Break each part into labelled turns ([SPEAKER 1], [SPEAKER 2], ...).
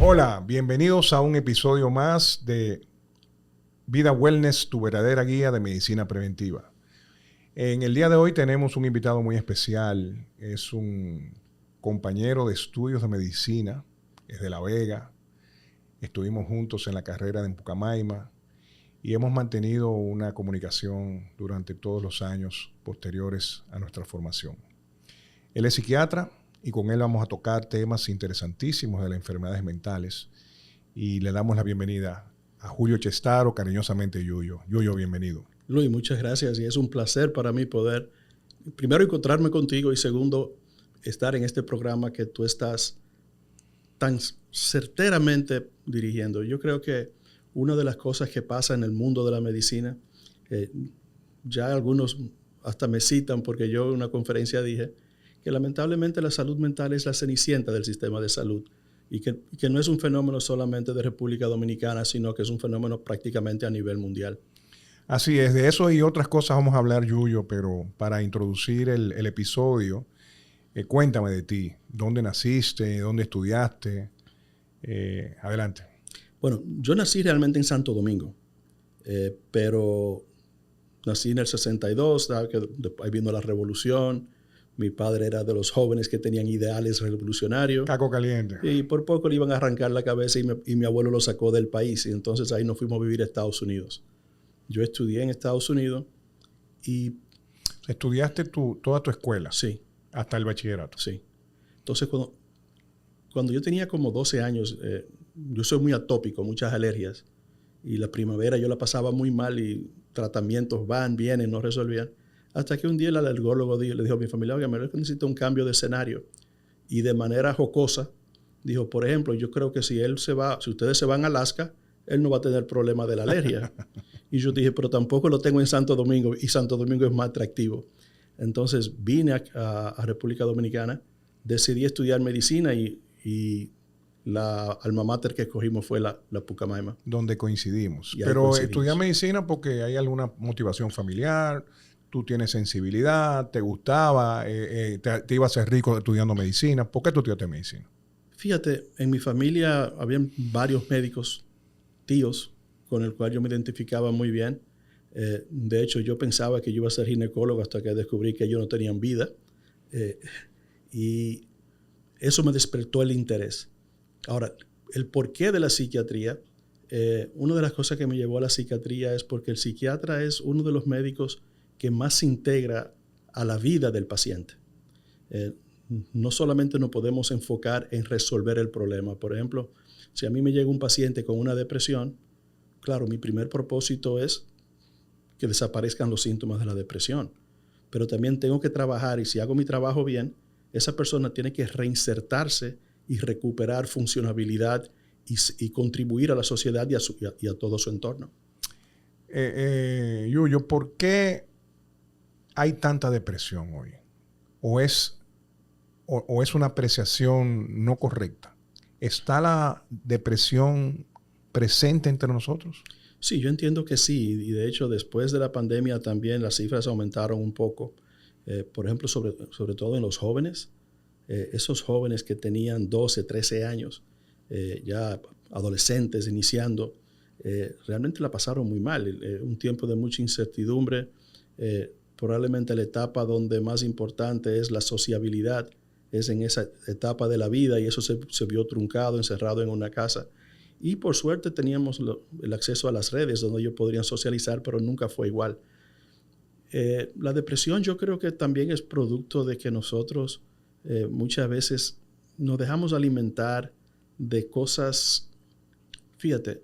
[SPEAKER 1] Hola, bienvenidos a un episodio más de Vida Wellness, tu verdadera guía de medicina preventiva. En el día de hoy tenemos un invitado muy especial. Es un compañero de estudios de medicina, es de La Vega. Estuvimos juntos en la carrera de Pucamaima y hemos mantenido una comunicación durante todos los años posteriores a nuestra formación. Él es psiquiatra y con él vamos a tocar temas interesantísimos de las enfermedades mentales y le damos la bienvenida a Julio Chestaro, cariñosamente Yuyo. Yuyo, bienvenido.
[SPEAKER 2] Luis, muchas gracias y es un placer para mí poder, primero, encontrarme contigo y segundo, estar en este programa que tú estás tan certeramente dirigiendo. Yo creo que una de las cosas que pasa en el mundo de la medicina, ya algunos hasta me citan porque yo en una conferencia dije que lamentablemente la salud mental es la cenicienta del sistema de salud y que no es un fenómeno solamente de República Dominicana, sino que es un fenómeno prácticamente a nivel mundial.
[SPEAKER 1] Así es, de eso y otras cosas vamos a hablar, Yuyo, pero para introducir el episodio, cuéntame de ti. ¿Dónde naciste? ¿Dónde estudiaste? Adelante.
[SPEAKER 2] Bueno, yo nací realmente en Santo Domingo, pero nací en el 62, ahí vino la revolución. Mi padre era de los jóvenes que tenían ideales revolucionarios.
[SPEAKER 1] Caco caliente.
[SPEAKER 2] Y por poco le iban a arrancar la cabeza y mi abuelo lo sacó del país. Y entonces ahí nos fuimos a vivir a Estados Unidos. Yo estudié en Estados Unidos y...
[SPEAKER 1] ¿Estudiaste toda tu escuela?
[SPEAKER 2] Sí.
[SPEAKER 1] ¿Hasta el bachillerato?
[SPEAKER 2] Sí. Entonces, cuando yo tenía como 12 años, yo soy muy atópico, muchas alergias. Y la primavera yo la pasaba muy mal y tratamientos van, vienen, no resolvían. Hasta que un día el alergólogo le dijo a mi familia, oiga, me necesito un cambio de escenario. Y de manera jocosa, dijo, por ejemplo, yo creo que si ustedes se van a Alaska, él no va a tener problema de la alergia. Y yo dije, pero tampoco lo tengo en Santo Domingo, y Santo Domingo es más atractivo. Entonces vine a República Dominicana, decidí estudiar medicina y la alma mater que escogimos fue la Pucamaima.
[SPEAKER 1] Donde coincidimos. Pero estudiar medicina porque hay alguna motivación familiar, tú tienes sensibilidad, te gustaba, te ibas a ser rico estudiando medicina. ¿Por qué tú estudiaste medicina?
[SPEAKER 2] Fíjate, en mi familia habían varios médicos, tíos, con el cual yo me identificaba muy bien. De hecho, yo pensaba que yo iba a ser ginecólogo hasta que descubrí que ellos no tenían vida. Y eso me despertó el interés. Ahora, el porqué de la psiquiatría, una de las cosas que me llevó a la psiquiatría es porque el psiquiatra es uno de los médicos que más se integra a la vida del paciente. No solamente nos podemos enfocar en resolver el problema. Por ejemplo, si a mí me llega un paciente con una depresión, claro, mi primer propósito es que desaparezcan los síntomas de la depresión. Pero también tengo que trabajar, y si hago mi trabajo bien, esa persona tiene que reinsertarse y recuperar funcionabilidad y contribuir a la sociedad y a todo su entorno.
[SPEAKER 1] Yuyo, ¿por qué hay tanta depresión hoy? ¿O es una apreciación no correcta? ¿Está la depresión presente entre nosotros?
[SPEAKER 2] Sí, yo entiendo que sí. Y de hecho, después de la pandemia también las cifras aumentaron un poco. Por ejemplo, sobre todo en los jóvenes. Esos jóvenes que tenían 12, 13 años, ya adolescentes iniciando, realmente la pasaron muy mal. Un tiempo de mucha incertidumbre. Probablemente la etapa donde más importante es la sociabilidad, es en esa etapa de la vida, y eso se vio truncado, encerrado en una casa. Y por suerte teníamos el acceso a las redes donde ellos podrían socializar, pero nunca fue igual. La depresión yo creo que también es producto de que nosotros muchas veces nos dejamos alimentar de cosas. Fíjate,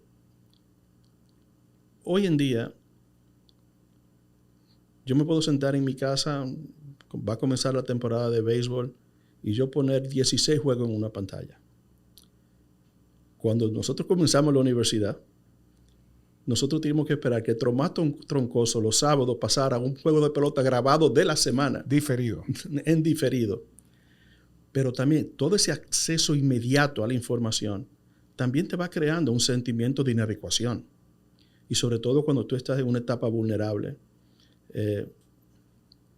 [SPEAKER 2] hoy en día yo me puedo sentar en mi casa, va a comenzar la temporada de béisbol, y yo poner 16 juegos en una pantalla. Cuando nosotros comenzamos la universidad, nosotros tuvimos que esperar que Tromato Troncoso los sábados pasara un juego de pelota grabado de la semana.
[SPEAKER 1] Diferido.
[SPEAKER 2] En diferido. Pero también todo ese acceso inmediato a la información también te va creando un sentimiento de inadecuación. Y sobre todo cuando tú estás en una etapa vulnerable.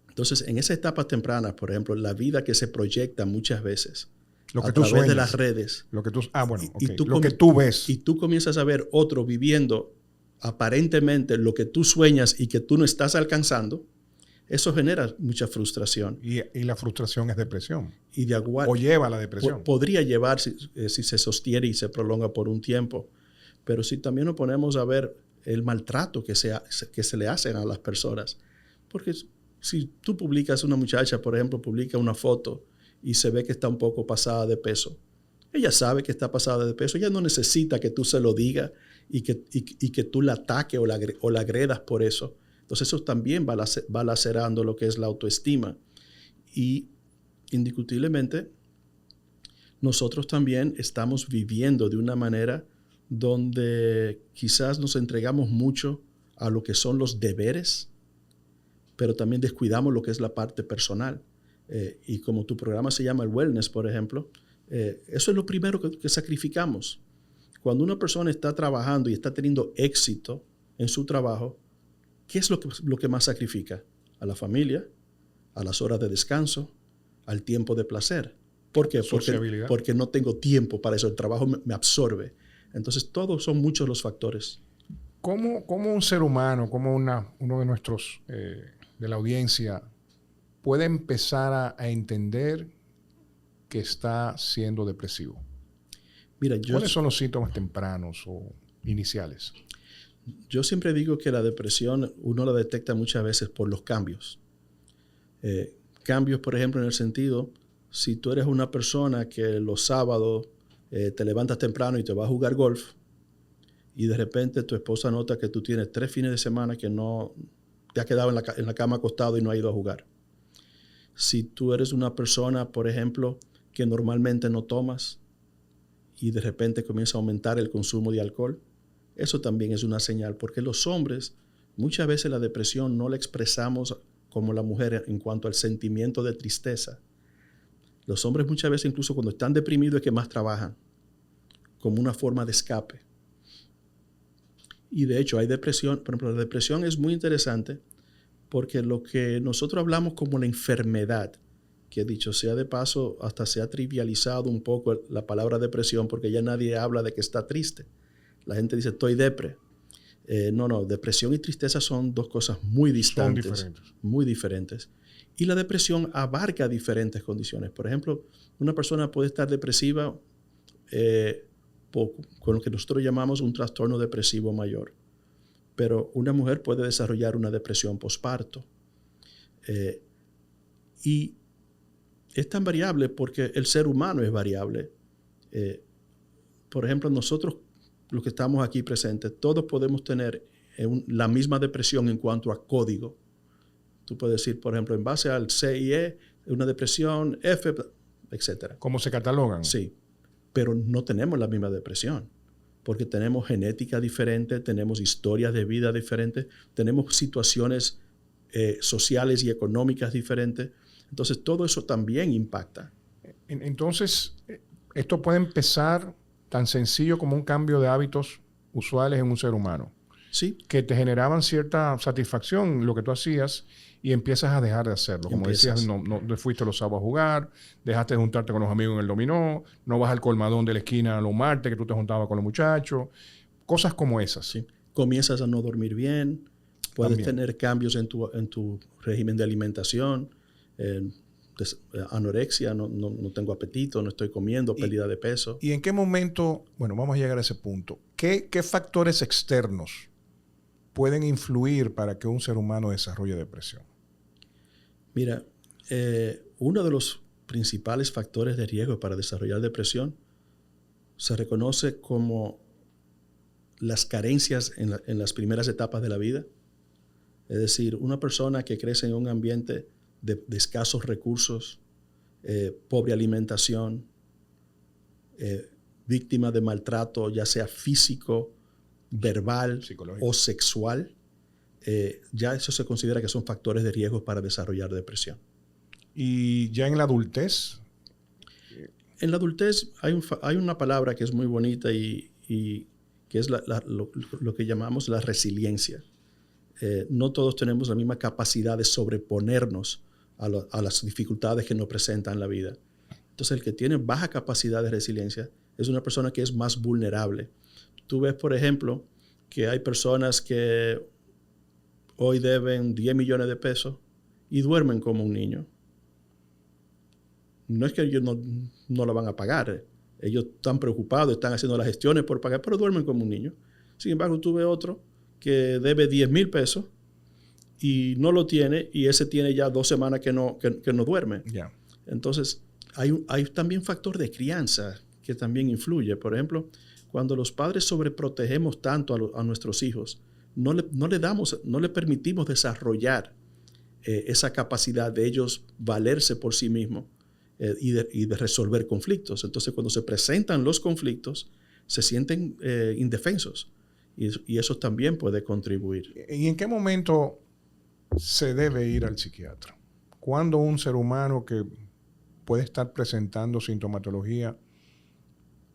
[SPEAKER 2] Entonces, en esas etapas tempranas, por ejemplo, la vida que se proyecta muchas veces
[SPEAKER 1] Lo que
[SPEAKER 2] a
[SPEAKER 1] tú
[SPEAKER 2] través
[SPEAKER 1] sueñas.
[SPEAKER 2] de las redes.
[SPEAKER 1] Lo que tú, bueno,
[SPEAKER 2] Y
[SPEAKER 1] okay. Lo que tú ves.
[SPEAKER 2] Y tú comienzas a ver otro viviendo aparentemente lo que tú sueñas y que tú no estás alcanzando. Eso genera mucha frustración.
[SPEAKER 1] Y la frustración es depresión.
[SPEAKER 2] Y
[SPEAKER 1] o lleva a la depresión.
[SPEAKER 2] Podría llevar si se sostiene y se prolonga por un tiempo. Pero si también nos ponemos a ver el maltrato que se le hacen a las personas. Porque si tú publicas, una muchacha, por ejemplo, publica una foto y se ve que está un poco pasada de peso. Ella sabe que está pasada de peso. Ella no necesita que tú se lo digas y que tú la ataques o la agredas por eso. Entonces eso también va lacerando lo que es la autoestima. Y indiscutiblemente nosotros también estamos viviendo de una manera donde quizás nos entregamos mucho a lo que son los deberes, pero también descuidamos lo que es la parte personal. Y como tu programa se llama el wellness, por ejemplo, eso es lo primero que sacrificamos. Cuando una persona está trabajando y está teniendo éxito en su trabajo, ¿qué es lo que más sacrifica? A la familia, a las horas de descanso, al tiempo de placer. ¿Por qué? Porque no tengo tiempo para eso. El trabajo me absorbe. Entonces, todos son muchos los factores.
[SPEAKER 1] ¿Cómo un ser humano, como uno de nuestros, de la audiencia, puede empezar a entender que está siendo depresivo?
[SPEAKER 2] Mira,
[SPEAKER 1] ¿Cuáles son los síntomas tempranos o iniciales?
[SPEAKER 2] Yo siempre digo que la depresión uno la detecta muchas veces por los cambios. Cambios, por ejemplo, en el sentido, si tú eres una persona que los sábados te levantas temprano y te vas a jugar golf y de repente tu esposa nota que tú tienes 3 fines de semana que no te has quedado en la cama acostado y no has ido a jugar. Si tú eres una persona, por ejemplo, que normalmente no tomas y de repente comienza a aumentar el consumo de alcohol, eso también es una señal, porque los hombres, muchas veces la depresión no la expresamos como la mujer en cuanto al sentimiento de tristeza. Los hombres muchas veces, incluso cuando están deprimidos, es que más trabajan, como una forma de escape. Y de hecho hay depresión, por ejemplo, la depresión es muy interesante porque lo que nosotros hablamos como la enfermedad, que dicho sea de paso, hasta se ha trivializado un poco la palabra depresión porque ya nadie habla de que está triste. La gente dice, estoy depre. No, depresión y tristeza son dos cosas muy distantes.
[SPEAKER 1] Son diferentes.
[SPEAKER 2] Muy diferentes. Y la depresión abarca diferentes condiciones. Por ejemplo, una persona puede estar depresiva con lo que nosotros llamamos un trastorno depresivo mayor. Pero una mujer puede desarrollar una depresión posparto. Y es tan variable porque el ser humano es variable. Por ejemplo, nosotros, los que estamos aquí presentes, todos podemos tener la misma depresión en cuanto a código. Tú puedes decir, por ejemplo, en base al CIE, una depresión, F, etc.
[SPEAKER 1] ¿Cómo se catalogan?
[SPEAKER 2] Sí, pero no tenemos la misma depresión, porque tenemos genética diferente, tenemos historias de vida diferentes, tenemos situaciones sociales y económicas diferentes. Entonces, todo eso también impacta.
[SPEAKER 1] Entonces, esto puede empezar tan sencillo como un cambio de hábitos usuales en un ser humano.
[SPEAKER 2] Sí.
[SPEAKER 1] Que te generaban cierta satisfacción lo que tú hacías y empiezas a dejar de hacerlo. Como decías, no fuiste los sábados a jugar, dejaste de juntarte con los amigos en el dominó, no vas al colmadón de la esquina los martes que tú te juntabas con los muchachos. Cosas como esas.
[SPEAKER 2] Sí. Comienzas a no dormir bien, puedes tener cambios en tu régimen de alimentación, anorexia, no tengo apetito, no estoy comiendo, pérdida de peso.
[SPEAKER 1] ¿Y en qué momento, bueno, vamos a llegar a ese punto, qué factores externos pueden influir para que un ser humano desarrolle depresión?
[SPEAKER 2] Mira, uno de los principales factores de riesgo para desarrollar depresión se reconoce como las carencias en las primeras etapas de la vida. Es decir, una persona que crece en un ambiente de escasos recursos, pobre alimentación, víctima de maltrato, ya sea físico, verbal o sexual, ya eso se considera que son factores de riesgo para desarrollar depresión.
[SPEAKER 1] ¿Y ya en la adultez?
[SPEAKER 2] En la adultez hay una palabra que es muy bonita y que es lo que llamamos la resiliencia. No todos tenemos la misma capacidad de sobreponernos a las dificultades que nos presentan en la vida. Entonces, el que tiene baja capacidad de resiliencia es una persona que es más vulnerable. Tú ves, por ejemplo, que hay personas que hoy deben 10 millones de pesos y duermen como un niño. No es que ellos no lo van a pagar. Ellos están preocupados, están haciendo las gestiones por pagar, pero duermen como un niño. Sin embargo, tú ves otro que debe 10 mil pesos y no lo tiene, y ese tiene ya 2 semanas que no duerme.
[SPEAKER 1] Yeah.
[SPEAKER 2] Entonces, hay también factor de crianza que también influye. Por ejemplo, cuando los padres sobreprotegemos tanto a nuestros hijos, no le permitimos desarrollar esa capacidad de ellos valerse por sí mismos y de resolver conflictos. Entonces, cuando se presentan los conflictos, se sienten indefensos, y eso también puede contribuir.
[SPEAKER 1] ¿Y en qué momento se debe ir al psiquiatra? ¿Cuándo un ser humano que puede estar presentando sintomatología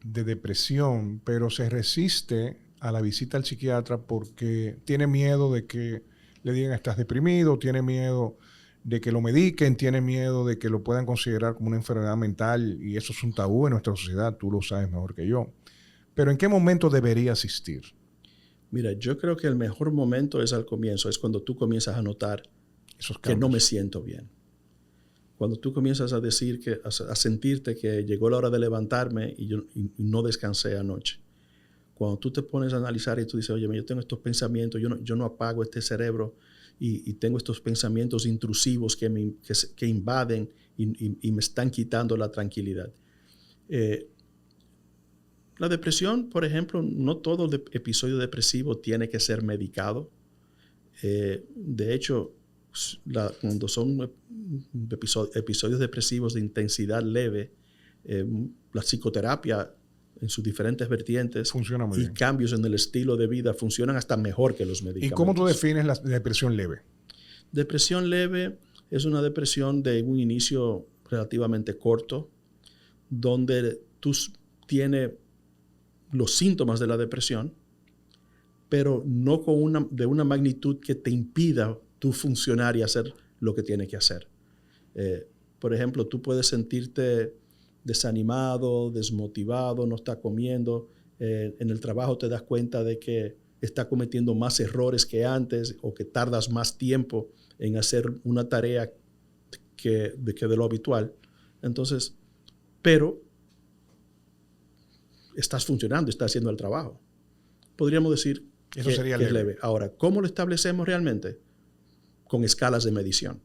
[SPEAKER 1] de depresión, pero se resiste a la visita al psiquiatra porque tiene miedo de que le digan estás deprimido, tiene miedo de que lo mediquen, tiene miedo de que lo puedan considerar como una enfermedad mental, y eso es un tabú en nuestra sociedad, tú lo sabes mejor que yo? Pero ¿en qué momento debería asistir?
[SPEAKER 2] Mira, yo creo que el mejor momento es al comienzo, es cuando tú comienzas a notar que no me siento bien. Cuando tú comienzas a decir a sentirte que llegó la hora de levantarme y no descansé anoche. Cuando tú te pones a analizar y tú dices, oye, yo tengo estos pensamientos, yo no apago este cerebro y tengo estos pensamientos intrusivos que invaden y me están quitando la tranquilidad. La depresión, por ejemplo, no todo episodio depresivo tiene que ser medicado. De hecho, cuando son episodios depresivos de intensidad leve, la psicoterapia en sus diferentes vertientes
[SPEAKER 1] funciona muy bien.
[SPEAKER 2] Cambios en el estilo de vida funcionan hasta mejor que los medicamentos.
[SPEAKER 1] ¿Y cómo tú defines la depresión leve?
[SPEAKER 2] Depresión leve es una depresión de un inicio relativamente corto, donde tú tienes los síntomas de la depresión, pero no de una magnitud que te impida tú funcionar y hacer lo que tienes que hacer. Por ejemplo, tú puedes sentirte desanimado, desmotivado, no estás comiendo. En el trabajo te das cuenta de que estás cometiendo más errores que antes, o que tardas más tiempo en hacer una tarea que de lo habitual. Entonces, pero estás funcionando, estás haciendo el trabajo. Podríamos decir
[SPEAKER 1] eso sería
[SPEAKER 2] que es leve. Ahora, ¿cómo lo establecemos realmente? Con escalas de medición.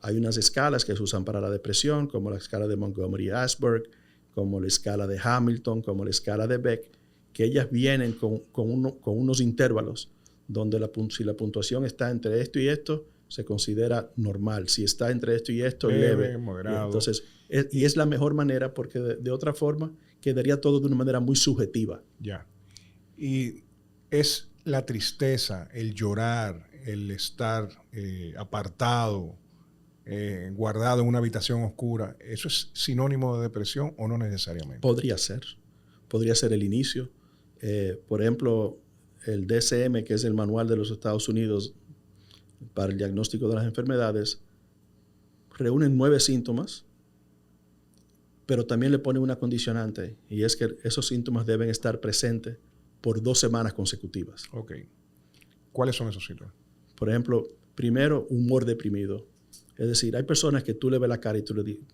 [SPEAKER 2] Hay unas escalas que se usan para la depresión, como la escala de Montgomery-Åsberg, como la escala de Hamilton, como la escala de Beck, que ellas vienen con unos intervalos donde si la puntuación está entre esto y esto, se considera normal. Si está entre esto y esto, leve.
[SPEAKER 1] Moderado.
[SPEAKER 2] Entonces, es la mejor manera, porque de otra forma quedaría todo de una manera muy subjetiva.
[SPEAKER 1] Ya. Y es la tristeza, el llorar, el estar apartado, guardado en una habitación oscura, ¿eso es sinónimo de depresión o no necesariamente?
[SPEAKER 2] Podría ser el inicio. Por ejemplo, el DSM, que es el manual de los Estados Unidos para el diagnóstico de las enfermedades, reúne 9 síntomas, pero también le pone una condicionante, y es que esos síntomas deben estar presentes por 2 semanas consecutivas.
[SPEAKER 1] Ok. ¿Cuáles son esos síntomas?
[SPEAKER 2] Por ejemplo, primero, humor deprimido. Es decir, hay personas que tú le ves la cara y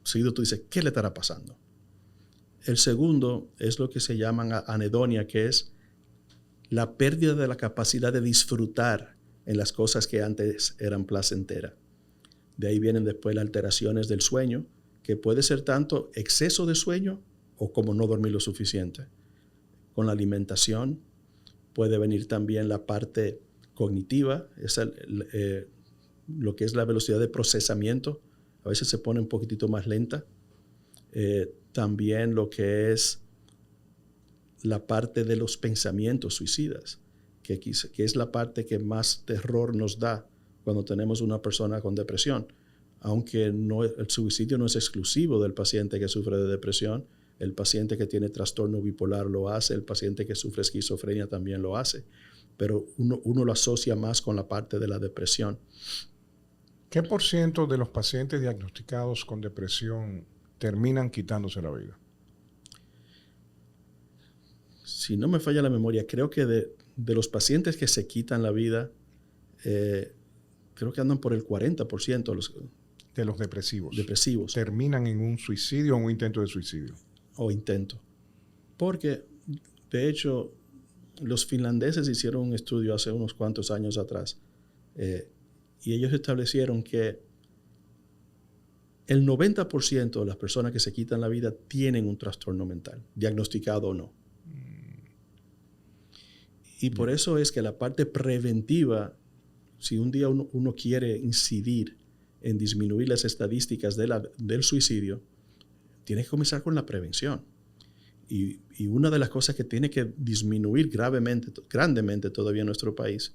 [SPEAKER 2] seguido tú dices, ¿qué le estará pasando? El segundo es lo que se llama anedonia, que es la pérdida de la capacidad de disfrutar en las cosas que antes eran placenteras. De ahí vienen después las alteraciones del sueño, que puede ser tanto exceso de sueño o como no dormir lo suficiente. Con la alimentación puede venir también la parte cognitiva, lo que es la velocidad de procesamiento, a veces se pone un poquitito más lenta. También lo que es la parte de los pensamientos suicidas, que es la parte que más terror nos da cuando tenemos una persona con depresión. Aunque el suicidio no es exclusivo del paciente que sufre de depresión, el paciente que tiene trastorno bipolar lo hace, el paciente que sufre esquizofrenia también lo hace, pero uno lo asocia más con la parte de la depresión.
[SPEAKER 1] ¿Qué % de los pacientes diagnosticados con depresión terminan quitándose la vida?
[SPEAKER 2] Si no me falla la memoria, creo que de los pacientes que se quitan la vida, creo que andan por el 40%
[SPEAKER 1] de los depresivos. Terminan en un suicidio o un intento de suicidio.
[SPEAKER 2] O intento. Porque, de hecho, los finlandeses hicieron un estudio hace unos cuantos años atrás y ellos establecieron que el 90% de las personas que se quitan la vida tienen un trastorno mental, diagnosticado o no. Y por eso es que la parte preventiva, si un día uno quiere incidir en disminuir las estadísticas del suicidio, tiene que comenzar con la prevención. Y una de las cosas que tiene que disminuir grandemente todavía en nuestro país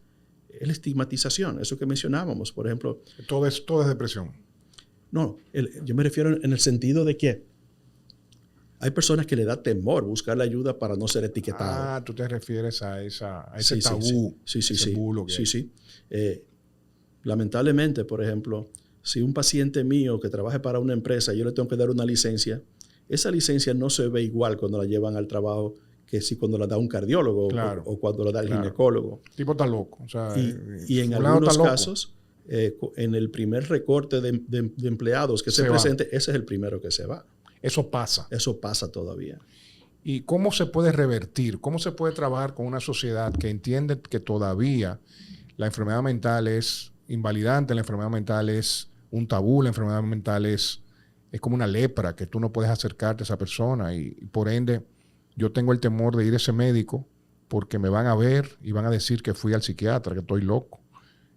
[SPEAKER 2] es la estigmatización, eso que mencionábamos, por ejemplo.
[SPEAKER 1] Todo es depresión.
[SPEAKER 2] No, yo me refiero en el sentido de que hay personas que le da temor buscar la ayuda para no ser etiquetado.
[SPEAKER 1] Ah, tú te refieres a ese tabú.
[SPEAKER 2] Sí.
[SPEAKER 1] Bulo que
[SPEAKER 2] sí. Lamentablemente, por ejemplo, si un paciente mío que trabaje para una empresa, yo le tengo que dar una licencia, esa licencia no se ve igual cuando la llevan al trabajo que si cuando la da un cardiólogo o cuando la da el ginecólogo.
[SPEAKER 1] El tipo está loco. O sea,
[SPEAKER 2] y en algunos casos, en el primer recorte de empleados que se presente, ese es el primero que se va.
[SPEAKER 1] Eso pasa.
[SPEAKER 2] Eso pasa todavía.
[SPEAKER 1] ¿Y cómo se puede revertir? ¿Cómo se puede trabajar con una sociedad que entiende que todavía la enfermedad mental es invalidante, la enfermedad mental es un tabú, la enfermedad mental es como una lepra, que tú no puedes acercarte a esa persona y por ende yo tengo el temor de ir a ese médico porque me van a ver y van a decir que fui al psiquiatra, que estoy loco?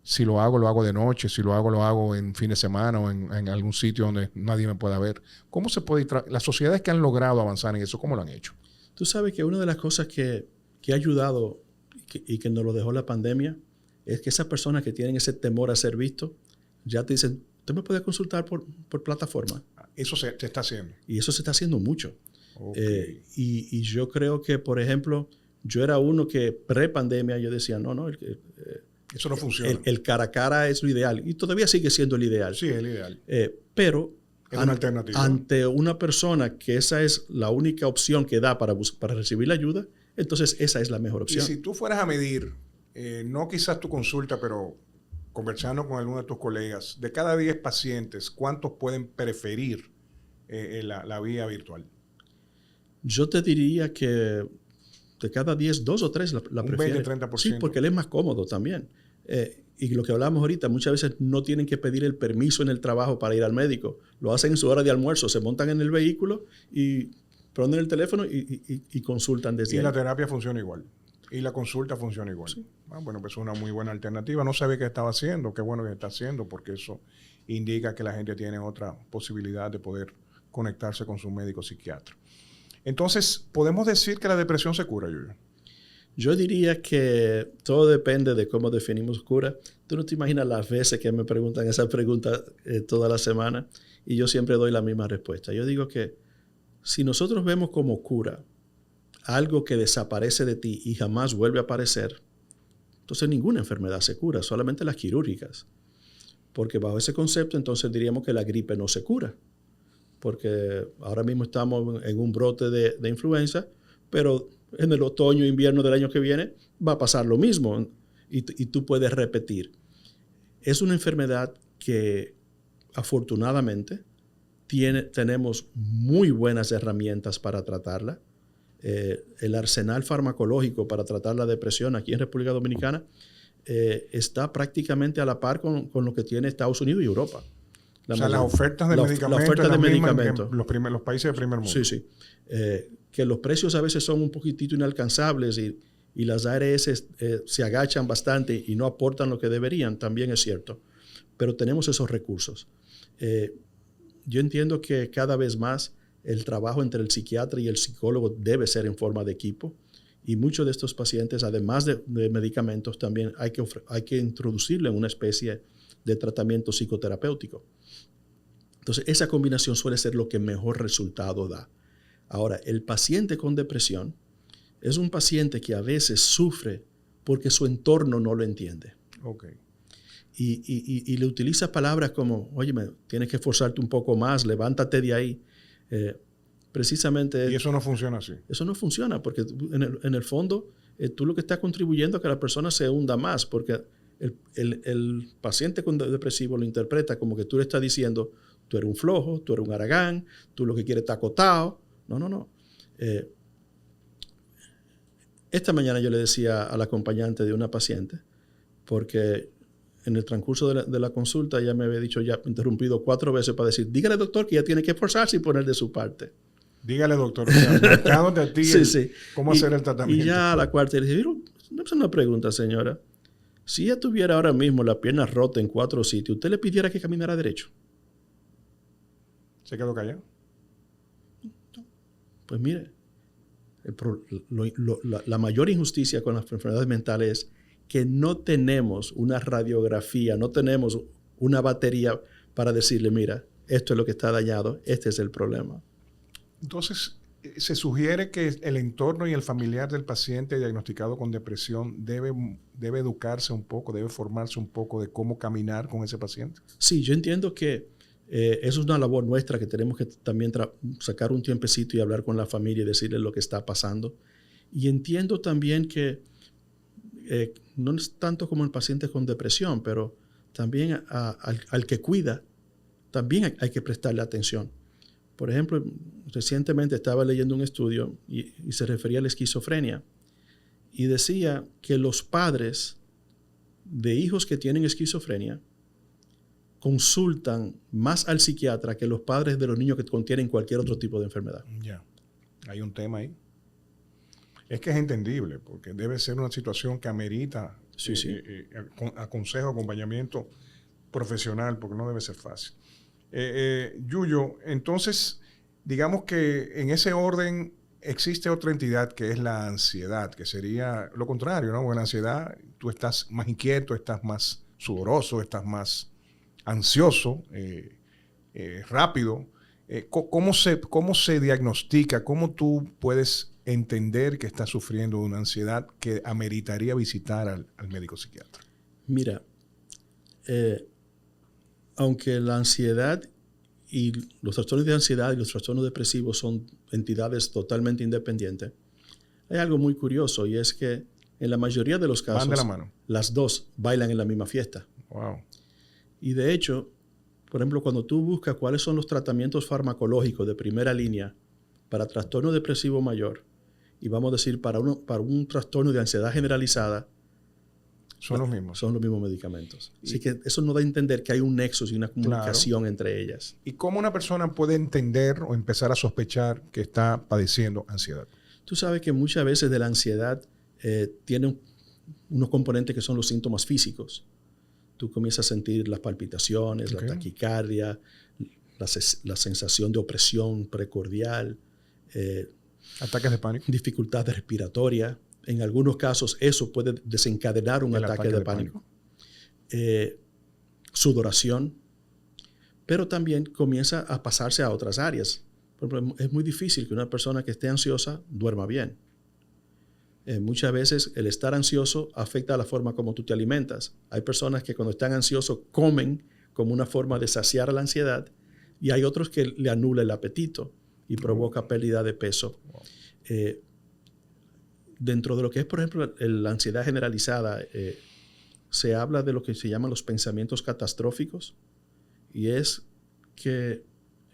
[SPEAKER 1] Si lo hago de noche, si lo hago en fin de semana o en algún sitio donde nadie me pueda ver. ¿Cómo se puede las sociedades que han logrado avanzar en eso, cómo lo han hecho?
[SPEAKER 2] Tú sabes que una de las cosas que ha ayudado y que nos lo dejó la pandemia es que esas personas que tienen ese temor a ser vistos ya te dicen, usted me puede consultar por plataforma.
[SPEAKER 1] Eso se está haciendo.
[SPEAKER 2] Y eso se está haciendo mucho.
[SPEAKER 1] Okay.
[SPEAKER 2] Y yo creo que, por ejemplo, yo era uno que pre-pandemia yo decía, no,
[SPEAKER 1] eso no funciona.
[SPEAKER 2] El cara a cara es lo ideal. Y todavía sigue siendo el ideal.
[SPEAKER 1] Sí, es el ideal.
[SPEAKER 2] Pero
[SPEAKER 1] es una alternativa.
[SPEAKER 2] Ante una persona que esa es la única opción que da para recibir la ayuda, entonces esa es la mejor opción.
[SPEAKER 1] Y si tú fueras a medir, no quizás tu consulta, pero conversando con alguno de tus colegas, de cada 10 pacientes, ¿cuántos pueden preferir la vía virtual?
[SPEAKER 2] Yo te diría que de cada 10, 2 o 3 la prefieren.
[SPEAKER 1] Un 20-30%.
[SPEAKER 2] Sí, porque él es más cómodo también. Y lo que hablábamos ahorita, muchas veces no tienen que pedir el permiso en el trabajo para ir al médico. Lo hacen en su hora de almuerzo, se montan en el vehículo y prenden el teléfono y consultan desde ahí.
[SPEAKER 1] Y la terapia funciona igual. Y la consulta funciona igual. Sí. Bueno, pues es una muy buena alternativa. No sabía qué estaba haciendo, qué bueno que está haciendo, porque eso indica que la gente tiene otra posibilidad de poder conectarse con su médico psiquiatra. Entonces, ¿podemos decir que la depresión se cura, Yuyo?
[SPEAKER 2] Yo diría que todo depende de cómo definimos cura. Tú no te imaginas las veces que me preguntan esa pregunta toda la semana y yo siempre doy la misma respuesta. Yo digo que si nosotros vemos como cura algo que desaparece de ti y jamás vuelve a aparecer, entonces ninguna enfermedad se cura, solamente las quirúrgicas. Porque bajo ese concepto entonces diríamos que la gripe no se cura. Porque ahora mismo estamos en un brote de influenza, pero en el otoño e invierno del año que viene va a pasar lo mismo y tú puedes repetir. Es una enfermedad que afortunadamente tenemos muy buenas herramientas para tratarla. El arsenal farmacológico para tratar la depresión aquí en República Dominicana está prácticamente a la par con lo que tiene Estados Unidos y Europa.
[SPEAKER 1] Las ofertas de medicamentos en los países de primer mundo.
[SPEAKER 2] Sí. Que los precios a veces son un poquitito inalcanzables y las ARS se agachan bastante y no aportan lo que deberían, también es cierto. Pero tenemos esos recursos. Yo entiendo que cada vez más el trabajo entre el psiquiatra y el psicólogo debe ser en forma de equipo. Y muchos de estos pacientes, además de medicamentos, también hay que introducirle una especie de tratamiento psicoterapéutico. Entonces, esa combinación suele ser lo que mejor resultado da. Ahora, el paciente con depresión es un paciente que a veces sufre porque su entorno no lo entiende.
[SPEAKER 1] Okay.
[SPEAKER 2] Y le utiliza palabras como, óyeme, tienes que esforzarte un poco más, levántate de ahí. Precisamente...
[SPEAKER 1] Y eso no funciona así.
[SPEAKER 2] Eso no funciona porque en el fondo tú lo que estás contribuyendo a que la persona se hunda más, porque el paciente con depresivo lo interpreta como que tú le estás diciendo, tú eres un flojo, tú eres un haragán, tú lo que quieres está acotado. No. Esta mañana yo le decía al acompañante de una paciente, porque en el transcurso de la consulta ella me había dicho, ya interrumpido 4 veces para decir, dígale doctor que ya tiene que esforzarse y poner de su parte.
[SPEAKER 1] Dígale doctor, o sea, marcándote a ti
[SPEAKER 2] sí.
[SPEAKER 1] cómo hacer el tratamiento.
[SPEAKER 2] Y ya a la cuarta le dije, mira, una pregunta señora, si ella tuviera ahora mismo la pierna rota en 4 sitios, ¿usted le pidiera que caminara derecho?
[SPEAKER 1] ¿Se quedó callado?
[SPEAKER 2] Pues mire, la mayor injusticia con las enfermedades mentales es que no tenemos una radiografía, no tenemos una batería para decirle, mira, esto es lo que está dañado, este es el problema.
[SPEAKER 1] Entonces, se sugiere que el entorno y el familiar del paciente diagnosticado con depresión debe educarse un poco, debe formarse un poco de cómo caminar con ese paciente.
[SPEAKER 2] Sí, yo entiendo que eso es una labor nuestra que tenemos que también sacar un tiempecito y hablar con la familia y decirle lo que está pasando. Y entiendo también que no es tanto como el paciente con depresión, pero también al que cuida, también hay que prestarle atención. Por ejemplo, recientemente estaba leyendo un estudio y se refería a la esquizofrenia y decía que los padres de hijos que tienen esquizofrenia consultan más al psiquiatra que los padres de los niños que contienen cualquier otro tipo de enfermedad.
[SPEAKER 1] Ya, hay un tema ahí. Es que es entendible, porque debe ser una situación que amerita consejo, acompañamiento profesional, porque no debe ser fácil. Yuyo, entonces, digamos que en ese orden existe otra entidad que es la ansiedad, que sería lo contrario, ¿no? Porque la ansiedad, tú estás más inquieto, estás más sudoroso, estás más ansioso, rápido. ¿Cómo se diagnostica? ¿Cómo tú puedes entender que estás sufriendo de una ansiedad que ameritaría visitar al médico psiquiatra?
[SPEAKER 2] Mira, aunque la ansiedad y los trastornos de ansiedad y los trastornos depresivos son entidades totalmente independientes, hay algo muy curioso y es que en la mayoría de los casos
[SPEAKER 1] van de la mano.
[SPEAKER 2] Las dos bailan en la misma fiesta.
[SPEAKER 1] Wow.
[SPEAKER 2] Y de hecho, por ejemplo, cuando tú buscas cuáles son los tratamientos farmacológicos de primera línea para trastorno depresivo mayor y vamos a decir para un trastorno de ansiedad generalizada,
[SPEAKER 1] son los mismos.
[SPEAKER 2] Son los mismos medicamentos. Así que eso nos da a entender que hay un nexo y una comunicación entre ellas.
[SPEAKER 1] ¿Y cómo una persona puede entender o empezar a sospechar que está padeciendo ansiedad?
[SPEAKER 2] Tú sabes que muchas veces de la ansiedad tiene unos componentes que son los síntomas físicos. Tú comienzas a sentir las palpitaciones, la taquicardia, la sensación de opresión precordial,
[SPEAKER 1] ataques de pánico,
[SPEAKER 2] dificultad respiratoria. En algunos casos eso puede desencadenar un ataque de pánico. Sudoración, pero también comienza a pasarse a otras áreas. Por ejemplo, es muy difícil que una persona que esté ansiosa duerma bien. Muchas veces el estar ansioso afecta a la forma como tú te alimentas. Hay personas que cuando están ansiosos comen como una forma de saciar la ansiedad y hay otros que le anula el apetito y provoca pérdida de peso. Dentro de lo que es, por ejemplo, la ansiedad generalizada, se habla de lo que se llaman los pensamientos catastróficos y es que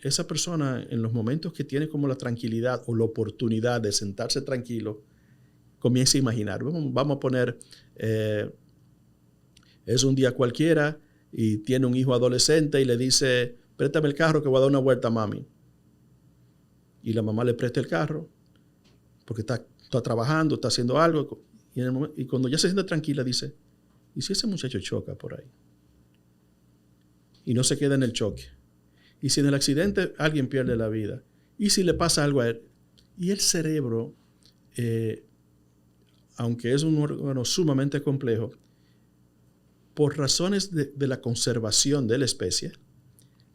[SPEAKER 2] esa persona en los momentos que tiene como la tranquilidad o la oportunidad de sentarse tranquilo, comienza a imaginar. Vamos a poner, es un día cualquiera y tiene un hijo adolescente y le dice, préstame el carro que voy a dar una vuelta a mami. Y la mamá le presta el carro porque está trabajando, está haciendo algo. Y cuando ya se siente tranquila dice, ¿y si ese muchacho choca por ahí? Y no se queda en el choque. Y si en el accidente alguien pierde la vida. Y si le pasa algo a él. Y el cerebro, aunque es un órgano sumamente complejo, por razones de la conservación de la especie,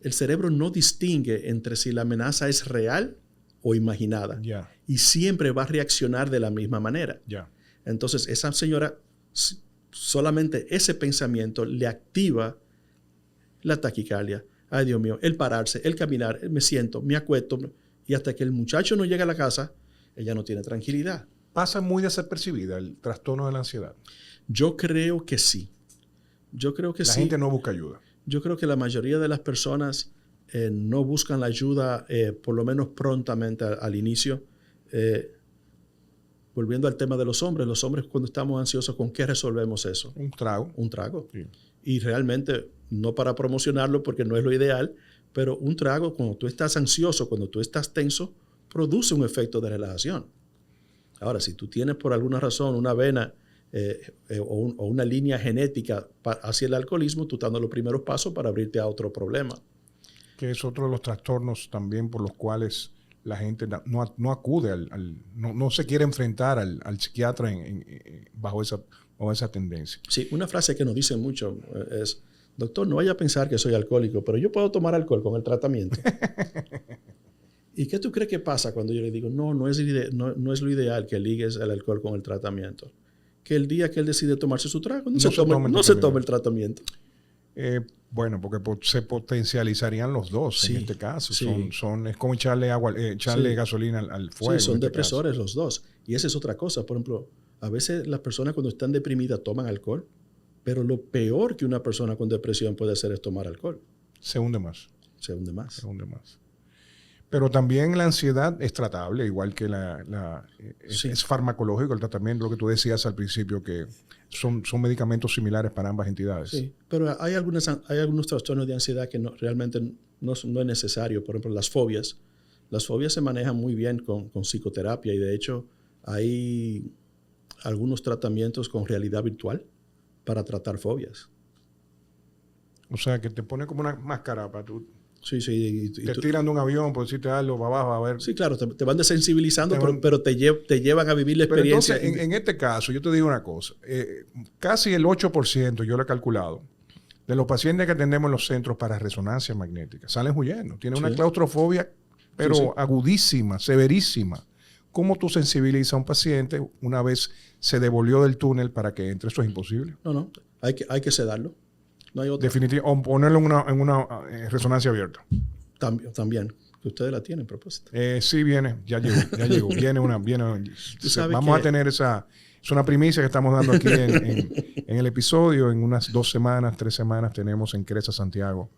[SPEAKER 2] el cerebro no distingue entre si la amenaza es real o imaginada.
[SPEAKER 1] Yeah.
[SPEAKER 2] Y siempre va a reaccionar de la misma manera.
[SPEAKER 1] Yeah.
[SPEAKER 2] Entonces, esa señora, solamente ese pensamiento le activa la taquicardia. Ay, Dios mío, el pararse, el caminar, me siento, me acuesto. Y hasta que el muchacho no llega a la casa, ella no tiene tranquilidad.
[SPEAKER 1] ¿Pasa muy desapercibida el trastorno de la ansiedad?
[SPEAKER 2] Yo creo que sí. Yo creo que sí.
[SPEAKER 1] La gente no busca ayuda.
[SPEAKER 2] Yo creo que la mayoría de las personas no buscan la ayuda, por lo menos prontamente al inicio. Volviendo al tema de los hombres cuando estamos ansiosos, ¿con qué resolvemos eso?
[SPEAKER 1] Un trago.
[SPEAKER 2] Un trago.
[SPEAKER 1] Sí.
[SPEAKER 2] Y realmente, no para promocionarlo porque no es lo ideal, pero un trago, cuando tú estás ansioso, cuando tú estás tenso, produce un efecto de relajación. Ahora, si tú tienes por alguna razón una vena o una línea genética hacia el alcoholismo, tú estás dando los primeros pasos para abrirte a otro problema.
[SPEAKER 1] Que es otro de los trastornos también por los cuales la gente no acude, no se quiere enfrentar al psiquiatra bajo esa tendencia.
[SPEAKER 2] Sí, una frase que nos dicen mucho es, doctor, no vaya a pensar que soy alcohólico, pero yo puedo tomar alcohol con el tratamiento. ¿Y qué tú crees que pasa cuando yo le digo, no es lo ideal que ligues el alcohol con el tratamiento? Que el día que él decide tomarse su trago, no se tome el tratamiento.
[SPEAKER 1] Bueno, porque se potencializarían los dos en este caso.
[SPEAKER 2] Sí.
[SPEAKER 1] Es como echarle gasolina al fuego.
[SPEAKER 2] Sí, son depresores los dos. Y esa es otra cosa. Por ejemplo, a veces las personas cuando están deprimidas toman alcohol, pero lo peor que una persona con depresión puede hacer es tomar alcohol.
[SPEAKER 1] Se hunde más.
[SPEAKER 2] Se hunde más.
[SPEAKER 1] Pero también la ansiedad es tratable, igual que
[SPEAKER 2] Sí.
[SPEAKER 1] es farmacológico el tratamiento, lo que tú decías al principio, que son medicamentos similares para ambas entidades.
[SPEAKER 2] Sí, pero hay algunos trastornos de ansiedad que realmente no es necesario. Por ejemplo, las fobias. Las fobias se manejan muy bien con psicoterapia y de hecho hay algunos tratamientos con realidad virtual para tratar fobias.
[SPEAKER 1] O sea, que te pone como una máscara para tú.
[SPEAKER 2] Sí, sí.
[SPEAKER 1] Te tiran de un avión, por decirte algo, para abajo, a ver.
[SPEAKER 2] Sí, claro, te van desensibilizando, pero te llevan a vivir la experiencia.
[SPEAKER 1] Pero entonces, en este caso, yo te digo una cosa. Casi el 8%, yo lo he calculado, de los pacientes que atendemos en los centros para resonancia magnética salen huyendo. Tienen una claustrofobia, pero agudísima, severísima. ¿Cómo tú sensibilizas a un paciente una vez se devolvió del túnel para que entre? Eso es imposible.
[SPEAKER 2] No, hay que sedarlo. No hay otra.
[SPEAKER 1] Definitivamente, o ponerlo en una resonancia abierta.
[SPEAKER 2] También. Que ustedes la tienen, a propósito.
[SPEAKER 1] Sí, ya llegó. Vamos a tener esa... Es una primicia que estamos dando aquí en el episodio. En unas 3 semanas tenemos en Cresa, Santiago,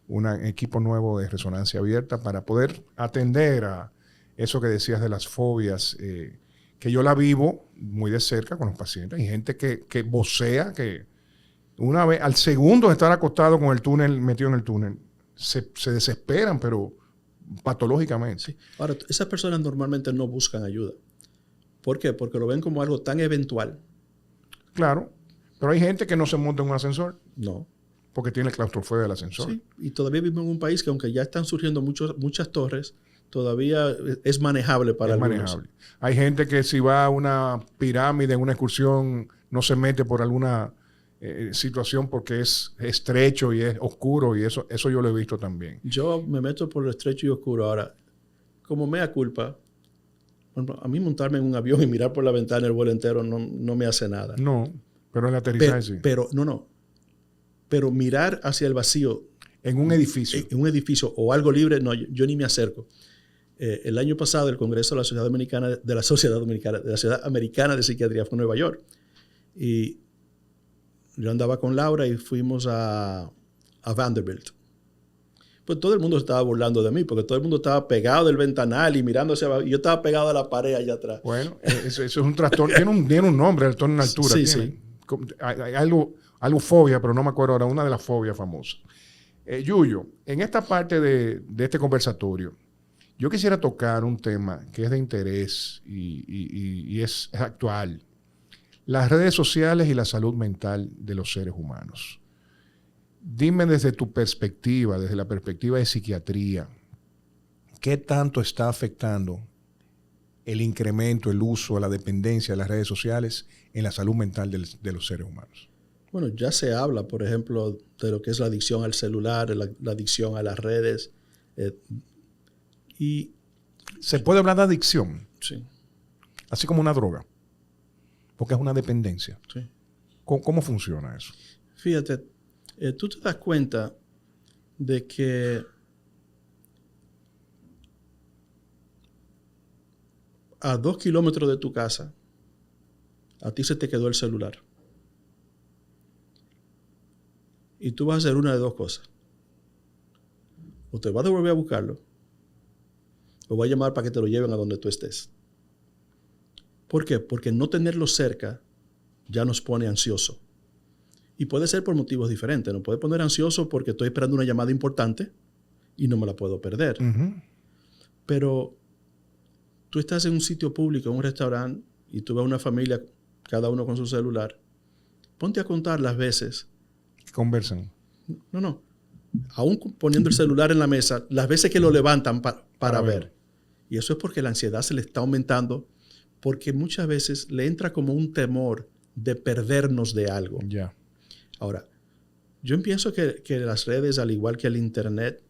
[SPEAKER 1] un equipo nuevo de resonancia abierta para poder atender a eso que decías de las fobias, que yo la vivo muy de cerca con los pacientes. Hay gente que vocea, que una vez, al segundo de estar acostado con el túnel, metido en el túnel, se desesperan, pero patológicamente.
[SPEAKER 2] Sí. Ahora, esas personas normalmente no buscan ayuda. ¿Por qué? Porque lo ven como algo tan eventual.
[SPEAKER 1] Claro, pero hay gente que no se monta en un ascensor.
[SPEAKER 2] No.
[SPEAKER 1] Porque tiene claustrofobia del ascensor.
[SPEAKER 2] Sí, y todavía vivimos en un país que aunque ya están surgiendo muchas torres, todavía es manejable para algunos. Manejable.
[SPEAKER 1] Hay gente que si va a una pirámide en una excursión no se mete por alguna situación porque es estrecho y es oscuro, y eso yo lo he visto también.
[SPEAKER 2] Yo me meto por lo estrecho y oscuro. Ahora, como mea culpa, a mí montarme en un avión y mirar por la ventana el vuelo entero no me hace nada.
[SPEAKER 1] No, pero en el aterrizaje sí.
[SPEAKER 2] Pero mirar hacia el vacío.
[SPEAKER 1] En un edificio.
[SPEAKER 2] En un edificio o algo libre, no, yo ni me acerco. El año pasado el Congreso de la Sociedad Americana de Psiquiatría fue en Nueva York. Y yo andaba con Laura y fuimos a Vanderbilt. Pues todo el mundo estaba burlando de mí porque todo el mundo estaba pegado del ventanal y mirando hacia abajo. Y yo estaba pegado a la pared allá atrás.
[SPEAKER 1] Bueno, eso es un trastorno. tiene un nombre, el trastorno en altura.
[SPEAKER 2] Sí, sí.
[SPEAKER 1] Hay algo fobia, pero no me acuerdo ahora, una de las fobias famosas. Yuyo, en esta parte de este conversatorio, yo quisiera tocar un tema que es de interés y es actual. Las redes sociales y la salud mental de los seres humanos. Dime desde tu perspectiva, desde la perspectiva de psiquiatría, ¿qué tanto está afectando el incremento, el uso, la dependencia de las redes sociales en la salud mental de los seres humanos?
[SPEAKER 2] Bueno, ya se habla, por ejemplo, de lo que es la adicción al celular, la adicción a las redes. Y
[SPEAKER 1] ¿se puede hablar de adicción?
[SPEAKER 2] Sí.
[SPEAKER 1] Así como una droga. Porque es una dependencia.
[SPEAKER 2] Sí.
[SPEAKER 1] ¿Cómo funciona eso?
[SPEAKER 2] Fíjate, tú te das cuenta de que a 2 kilómetros de tu casa, a ti se te quedó el celular. Y tú vas a hacer una de dos cosas. O te vas a devolver a buscarlo, o vas a llamar para que te lo lleven a donde tú estés. ¿Por qué? Porque no tenerlo cerca ya nos pone ansioso. Y puede ser por motivos diferentes. Nos puede poner ansioso porque estoy esperando una llamada importante y no me la puedo perder. Pero tú estás en un sitio público, en un restaurante, y tú ves una familia, cada uno con su celular. Ponte a contar las veces.
[SPEAKER 1] Conversan.
[SPEAKER 2] No. Aún poniendo el celular en la mesa, las veces que lo levantan para ver. Y eso es porque la ansiedad se le está aumentando, porque muchas veces le entra como un temor de perdernos de algo.
[SPEAKER 1] Ya.
[SPEAKER 2] Ahora, yo pienso que las redes, al igual que el Internet,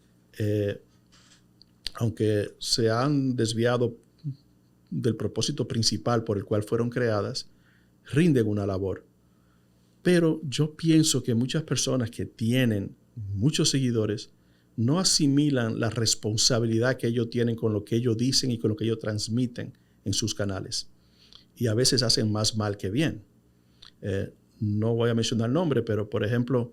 [SPEAKER 2] aunque se han desviado del propósito principal por el cual fueron creadas, rinden una labor. Pero yo pienso que muchas personas que tienen muchos seguidores no asimilan la responsabilidad que ellos tienen con lo que ellos dicen y con lo que ellos transmiten en sus canales. Y a veces hacen más mal que bien. No voy a mencionar el nombre, pero por ejemplo,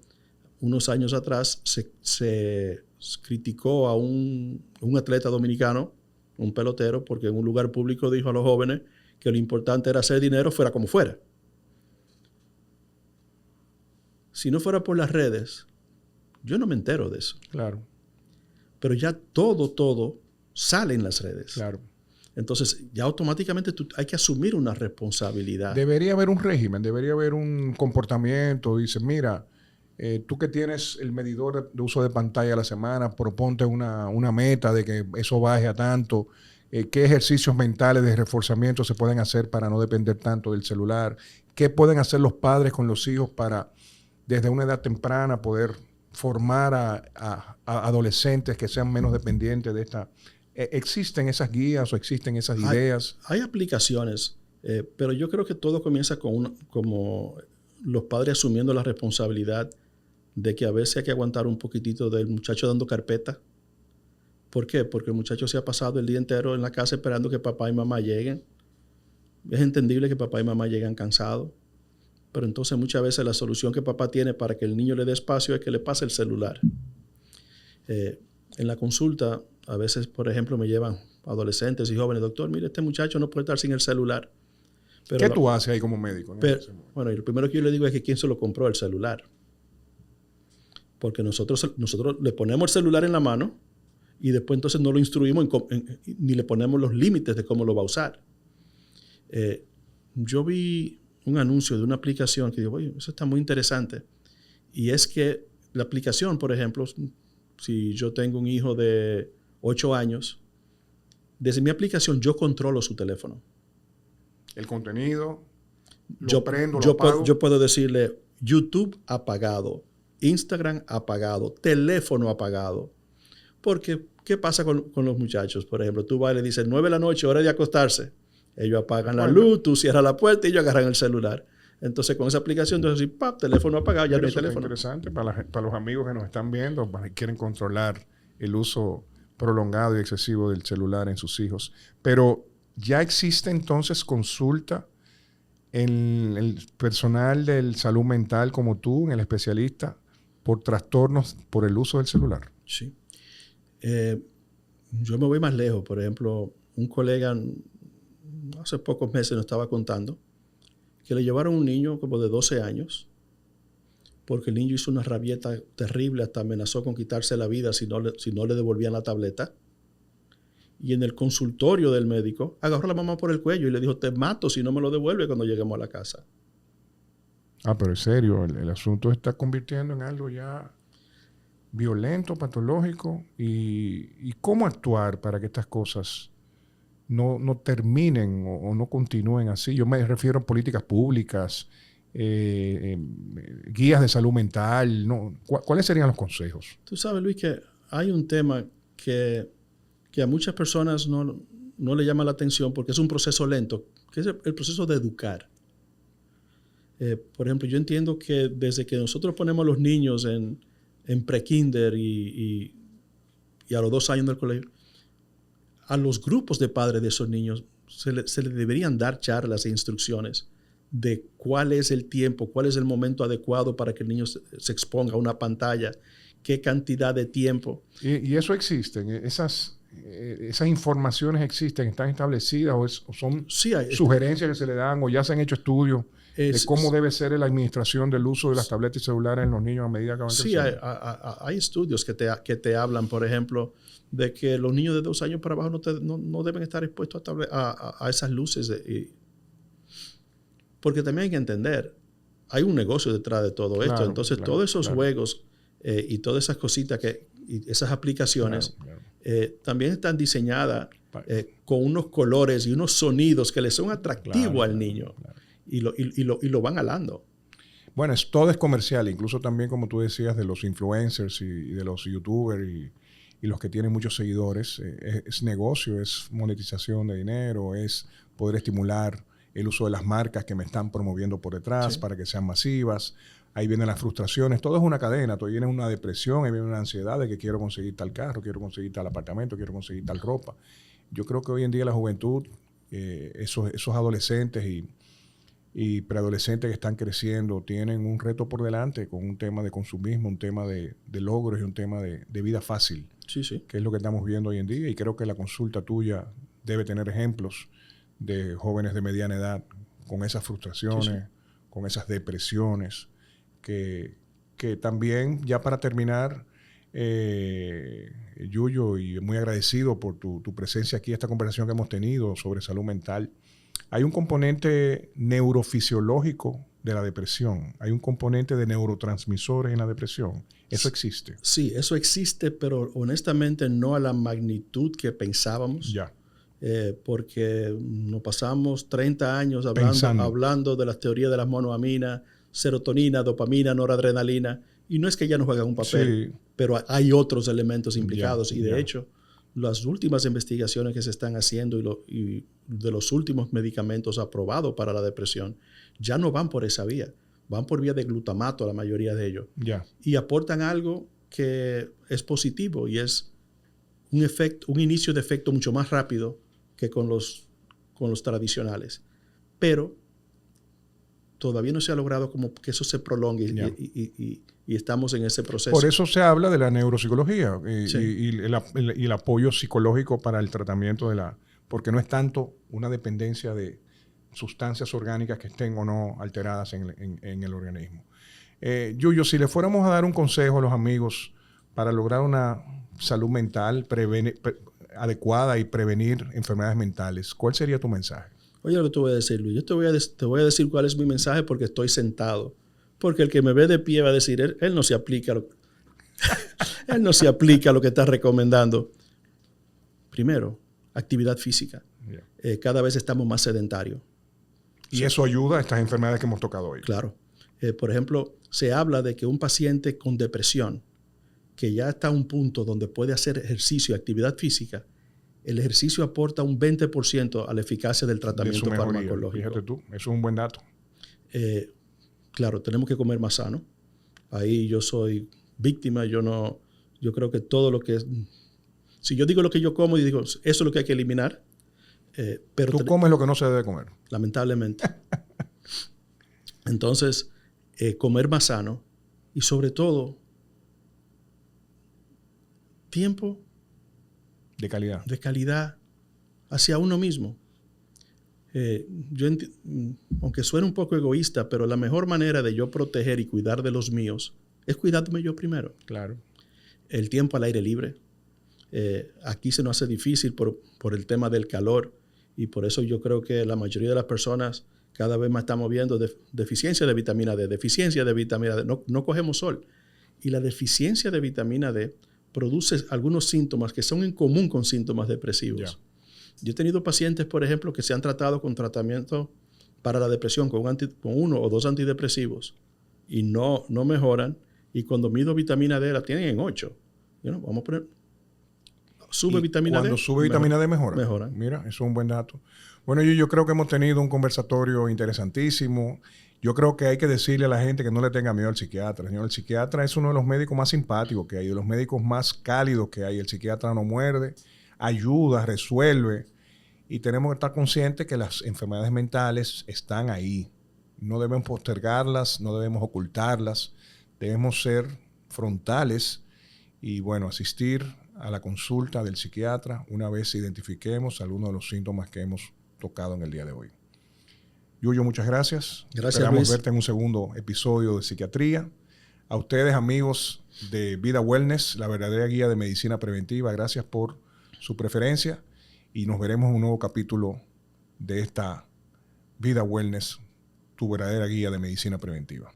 [SPEAKER 2] unos años atrás se criticó a un atleta dominicano, un pelotero, porque en un lugar público dijo a los jóvenes que lo importante era hacer dinero fuera como fuera. Si no fuera por las redes, yo no me entero de eso.
[SPEAKER 1] Claro.
[SPEAKER 2] Pero ya todo sale en las redes.
[SPEAKER 1] Claro.
[SPEAKER 2] Entonces, ya automáticamente hay que asumir una responsabilidad.
[SPEAKER 1] Debería haber un régimen, debería haber un comportamiento. Dice, mira, tú que tienes el medidor de uso de pantalla a la semana, proponte una meta de que eso baje a tanto. ¿Qué ejercicios mentales de reforzamiento se pueden hacer para no depender tanto del celular? ¿Qué pueden hacer los padres con los hijos para, desde una edad temprana, poder formar a adolescentes que sean menos dependientes de esta? ¿Existen esas guías o existen esas ideas?
[SPEAKER 2] Hay aplicaciones, pero yo creo que todo comienza como los padres asumiendo la responsabilidad de que a veces hay que aguantar un poquitito del muchacho dando carpeta. ¿Por qué? Porque el muchacho se ha pasado el día entero en la casa esperando que papá y mamá lleguen. Es entendible que papá y mamá llegan cansados, pero entonces muchas veces la solución que papá tiene para que el niño le dé espacio es que le pase el celular. En la consulta, a veces, por ejemplo, me llevan adolescentes y jóvenes, doctor, mire, este muchacho no puede estar sin el celular. Pero
[SPEAKER 1] ¿qué tú haces ahí como médico?
[SPEAKER 2] Bueno, y lo primero que yo le digo es que quién se lo compró el celular. Porque nosotros le ponemos el celular en la mano y después entonces no lo instruimos ni le ponemos los límites de cómo lo va a usar. Yo vi un anuncio de una aplicación que digo, oye, eso está muy interesante. Y es que la aplicación, por ejemplo, si yo tengo un hijo de 8 años, desde mi aplicación yo controlo su teléfono.
[SPEAKER 1] El contenido,
[SPEAKER 2] yo puedo decirle YouTube apagado, Instagram apagado, teléfono apagado. Porque, ¿qué pasa con los muchachos? Por ejemplo, tú vas y le dices 9 de la noche, hora de acostarse. Ellos apagan la luz, tú cierras la puerta y ellos agarran el celular. Entonces, con esa aplicación, entonces, ¡pap! Teléfono apagado, ya no hay teléfono.
[SPEAKER 1] Es interesante para los amigos que nos están viendo, para que quieren controlar el uso prolongado y excesivo del celular en sus hijos. Pero ya existe entonces consulta en el personal de salud mental como tú, en el especialista, por trastornos por el uso del celular.
[SPEAKER 2] Sí. Yo me voy más lejos. Por ejemplo, un colega hace pocos meses nos estaba contando que le llevaron un niño como de 12 años porque el niño hizo una rabieta terrible, hasta amenazó con quitarse la vida si no le devolvían la tableta. Y en el consultorio del médico agarró a la mamá por el cuello y le dijo, te mato si no me lo devuelve cuando lleguemos a la casa.
[SPEAKER 1] Pero en serio, el asunto se está convirtiendo en algo ya violento, patológico. ¿Y cómo actuar para que estas cosas no terminen o no continúen así? Yo me refiero a políticas públicas, guías de salud mental. ¿No? ¿Cuáles serían los consejos?
[SPEAKER 2] Tú sabes, Luis, que hay un tema que a muchas personas no le llama la atención porque es un proceso lento, que es el proceso de educar. Por ejemplo, yo entiendo que desde que nosotros ponemos a los niños en pre-kinder y a los 2 años del colegio, a los grupos de padres de esos niños se le deberían dar charlas e instrucciones de cuál es el tiempo, cuál es el momento adecuado para que el niño se exponga a una pantalla, qué cantidad de tiempo.
[SPEAKER 1] Y eso existe, esas informaciones existen, están establecidas o son sugerencias que se le dan o ya se han hecho estudios de cómo debe ser la administración del uso de las tabletas y celulares en los niños a medida que van creciendo.
[SPEAKER 2] Sí, hay estudios que te hablan, por ejemplo, de que los niños de 2 años para abajo no deben estar expuestos a esas luces. Porque también hay que entender, hay un negocio detrás de todo esto. Entonces, todos esos juegos y todas esas cositas, y esas aplicaciones, también están diseñadas con unos colores y unos sonidos que le son atractivos al niño. Y lo van alando.
[SPEAKER 1] Bueno, todo es comercial, incluso también, como tú decías, de los influencers y de los youtubers y los que tienen muchos seguidores. Es negocio, es monetización de dinero, es poder estimular el uso de las marcas que me están promoviendo por detrás para que sean masivas. Ahí vienen las frustraciones. Todo es una cadena. Todo viene una depresión, ahí viene una ansiedad de que quiero conseguir tal carro, quiero conseguir tal apartamento, quiero conseguir tal ropa. Yo creo que hoy en día la juventud, esos adolescentes y preadolescentes que están creciendo tienen un reto por delante con un tema de consumismo, un tema de logros y un tema de vida fácil, que es lo que estamos viendo hoy en día. Y creo que la consulta tuya debe tener ejemplos de jóvenes de mediana edad con esas frustraciones, con esas depresiones, que también, ya para terminar, Yuyo, y muy agradecido por tu presencia aquí, esta conversación que hemos tenido sobre salud mental. Hay un componente neurofisiológico de la depresión. Hay un componente de neurotransmisores en la depresión. ¿Eso existe?
[SPEAKER 2] Sí, eso existe, pero honestamente no a la magnitud que pensábamos.
[SPEAKER 1] Ya.
[SPEAKER 2] Porque nos pasamos 30 años hablando de las teorías de las monoaminas, serotonina, dopamina, noradrenalina, y no es que ya no juegan un papel, pero hay otros elementos implicados. Y de hecho, las últimas investigaciones que se están haciendo y de los últimos medicamentos aprobados para la depresión ya no van por esa vía, van por vía de glutamato, la mayoría de ellos. Y aportan algo que es positivo y es un inicio de efecto mucho más rápido que con los tradicionales. Pero todavía no se ha logrado como que eso se prolongue y estamos en ese proceso.
[SPEAKER 1] Por eso se habla de la neuropsicología y el apoyo psicológico para el tratamiento porque no es tanto una dependencia de sustancias orgánicas que estén o no alteradas en el organismo. Yuyo, si le fuéramos a dar un consejo a los amigos para lograr una salud mental adecuada y prevenir enfermedades mentales, ¿cuál sería tu mensaje?
[SPEAKER 2] Oye, lo que te voy a decir, Luis. Yo te voy a decir cuál es mi mensaje porque estoy sentado. Porque el que me ve de pie va a decir, él no se aplica él no se aplica a lo que está recomendando. Primero, actividad física. Cada vez estamos más sedentarios.
[SPEAKER 1] Y eso ayuda a estas enfermedades que hemos tocado hoy.
[SPEAKER 2] Claro. Por ejemplo, se habla de que un paciente con depresión, que ya está a un punto donde puede hacer ejercicio y actividad física, el ejercicio aporta un 20% a la eficacia del tratamiento farmacológico.
[SPEAKER 1] Fíjate tú, eso es un buen dato.
[SPEAKER 2] Claro, tenemos que comer más sano. Ahí yo soy víctima, yo creo que todo lo que es... Si yo digo lo que yo como y digo, eso es lo que hay que eliminar. Pero
[SPEAKER 1] tú comes lo que no se debe comer.
[SPEAKER 2] Lamentablemente. Entonces, comer más sano y sobre todo, tiempo
[SPEAKER 1] de calidad.
[SPEAKER 2] De calidad hacia uno mismo. Aunque suene un poco egoísta, pero la mejor manera de yo proteger y cuidar de los míos es cuidándome yo primero.
[SPEAKER 1] Claro.
[SPEAKER 2] El tiempo al aire libre. Aquí se nos hace difícil por el tema del calor y por eso yo creo que la mayoría de las personas cada vez más estamos viendo deficiencia de vitamina D, deficiencia de vitamina D. No cogemos sol. Y la deficiencia de vitamina D produce algunos síntomas que son en común con síntomas depresivos. Yo he tenido pacientes, por ejemplo, que se han tratado con tratamiento para la depresión con 1 o 2 antidepresivos y no mejoran. Y cuando mido vitamina D la tienen en 8. Vamos a poner... Sube vitamina D.
[SPEAKER 1] Cuando sube vitamina D mejora.
[SPEAKER 2] Mejora.
[SPEAKER 1] Mira, eso es un buen dato. Bueno, yo creo que hemos tenido un conversatorio interesantísimo. Yo creo que hay que decirle a la gente que no le tenga miedo al psiquiatra. Señor, el psiquiatra es uno de los médicos más simpáticos que hay, de los médicos más cálidos que hay. El psiquiatra no muerde, ayuda, resuelve. y tenemos que estar conscientes que las enfermedades mentales están ahí. No debemos postergarlas, no debemos ocultarlas, debemos ser frontales y, bueno, asistir a la consulta del psiquiatra una vez identifiquemos algunos de los síntomas que hemos tocado en el día de hoy. Yuyo, muchas gracias.
[SPEAKER 2] Gracias,
[SPEAKER 1] Esperamos
[SPEAKER 2] Luis.
[SPEAKER 1] verte en un segundo episodio de Psiquiatría. A ustedes, amigos de Vida Wellness, la verdadera guía de medicina preventiva, gracias por su preferencia y nos veremos en un nuevo capítulo de esta Vida Wellness, tu verdadera guía de medicina preventiva.